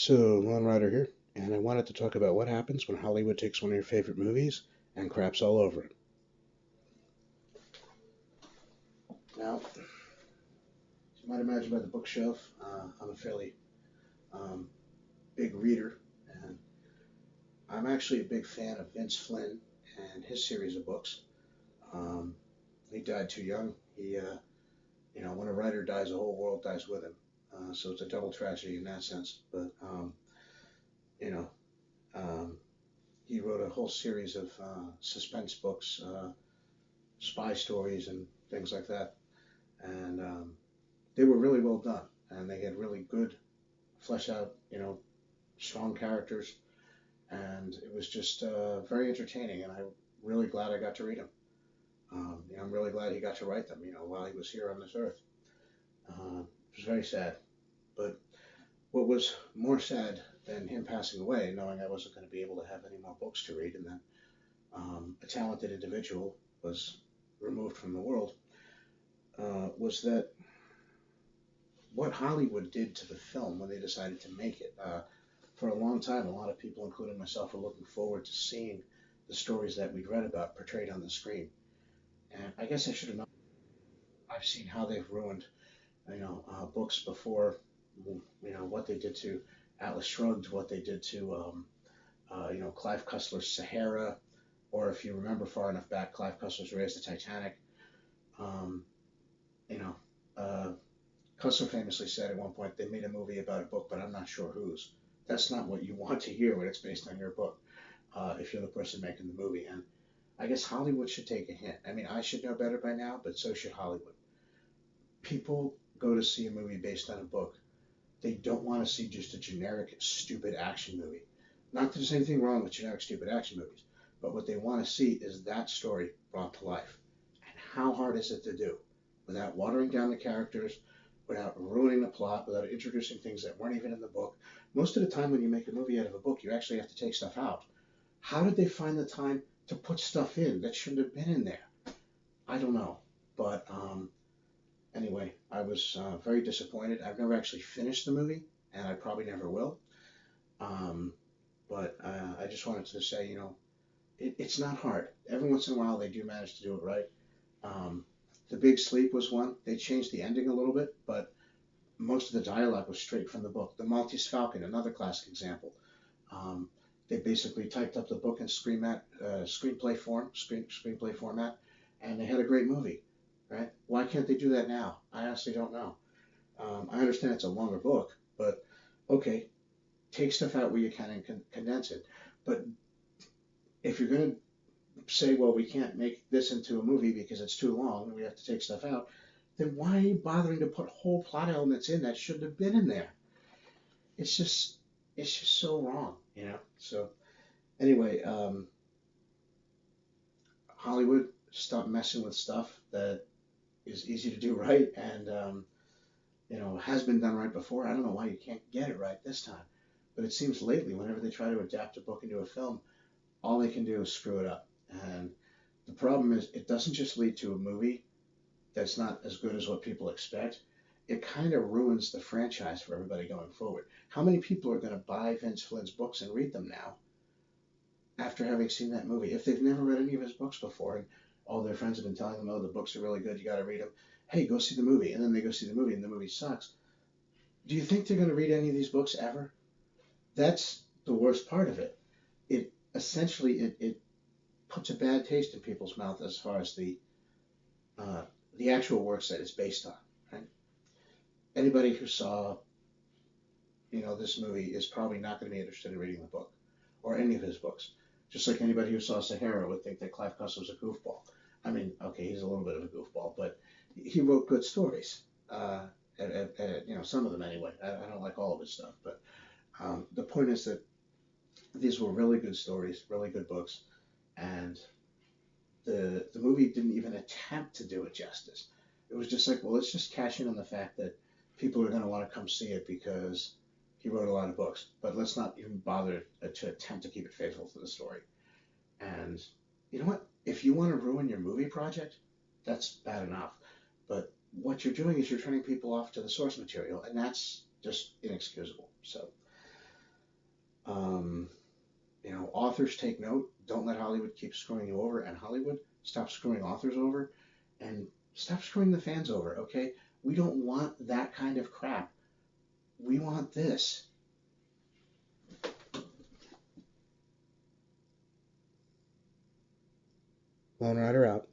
So, Lone Rider here, and I wanted to talk about what happens when Hollywood takes one of your favorite movies and craps all over it. Now, as you might imagine by the bookshelf, I'm a fairly um, big reader, and I'm actually a big fan of Vince Flynn and his series of books. Um, he died too young. When a writer dies, the whole world dies with him. So it's a double tragedy in that sense. But you know, um, he wrote a whole series of suspense books, spy stories, and things like that. And they were really well done, and they had really good, flesh out, strong characters, and it was just very entertaining. And I'm really glad I got to read them. I'm really glad he got to write them. While he was here on this earth. It was very sad, but what was more sad than him passing away, knowing I wasn't going to be able to have any more books to read, and that a talented individual was removed from the world, was that what Hollywood did to the film when they decided to make it. For a long time, a lot of people, including myself, were looking forward to seeing the stories that we'd read about portrayed on the screen. And I guess I should have known. I've seen how they've ruined, books before. What they did to Atlas Shrugged, what they did to, Clive Cussler's Sahara, or if you remember far enough back, Clive Cussler's Raise the Titanic. Um, you know, uh, Cussler famously said at one point they made a movie about a book, but I'm not sure whose. That's not what you want to hear when it's based on your book, if you're the person making the movie. And I guess Hollywood should take a hint. I mean, I should know better by now, but so should Hollywood. People go to see a movie based on a book. They don't want to see just a generic, stupid action movie. Not that there's anything wrong with generic, stupid action movies, but what they want to see is that story brought to life. And how hard is it to do without watering down the characters, without ruining the plot, without introducing things that weren't even in the book? Most of the time, when you make a movie out of a book, you actually have to take stuff out. How did they find the time to put stuff in that shouldn't have been in there? I don't know. But anyway, I was very disappointed. I've never actually finished the movie, and I probably never will. Um, but I just wanted to say, it's not hard. Every once in a while, they do manage to do it right. Um, the Big Sleep was one. They changed the ending a little bit, but most of the dialogue was straight from the book. The Maltese Falcon, another classic example. Um, they basically typed up the book in screenplay format, and they had a great movie. Right? Why can't they do that now? I honestly don't know. I understand it's a longer book, but okay, take stuff out where you can and condense it. But if you're going to say, well, we can't make this into a movie because it's too long and we have to take stuff out, then why are you bothering to put whole plot elements in that shouldn't have been in there? It's just, it's just so wrong. So anyway, Hollywood, stop messing with stuff that is easy to do right and has been done right before. I don't know why you can't get it right this time. But it seems lately, whenever they try to adapt a book into a film, all they can do is screw it up. And the problem is, it doesn't just lead to a movie that's not as good as what people expect. It kind of ruins the franchise for everybody going forward. How many people are going to buy Vince Flynn's books and read them now after having seen that movie? If they've never read any of his books before and all their friends have been telling them, oh, the books are really good, you got to read them. Hey, go see the movie. And then they go see the movie and the movie sucks. Do you think they're going to read any of these books ever? That's the worst part of it. It puts a bad taste in people's mouth as far as the actual works that it's based on. Right? Anybody who saw this movie is probably not going to be interested in reading the book or any of his books. Just like anybody who saw Sahara would think that Clive Cussler was a goofball. I mean, okay, he's a little bit of a goofball, but he wrote good stories. Some of them anyway. I don't like all of his stuff, but the point is that these were really good stories, really good books, and the movie didn't even attempt to do it justice. It was just like, well, let's just cash in on the fact that people are going to want to come see it because he wrote a lot of books, but let's not even bother to attempt to keep it faithful to the story. And you know what? If you want to ruin your movie project, that's bad enough. But what you're doing is you're turning people off to the source material, and that's just inexcusable. So Um, authors take note. Don't let Hollywood keep screwing you over. And Hollywood, stop screwing authors over. And stop screwing the fans over, okay? We don't want that kind of crap. We want this. Lone Rider out.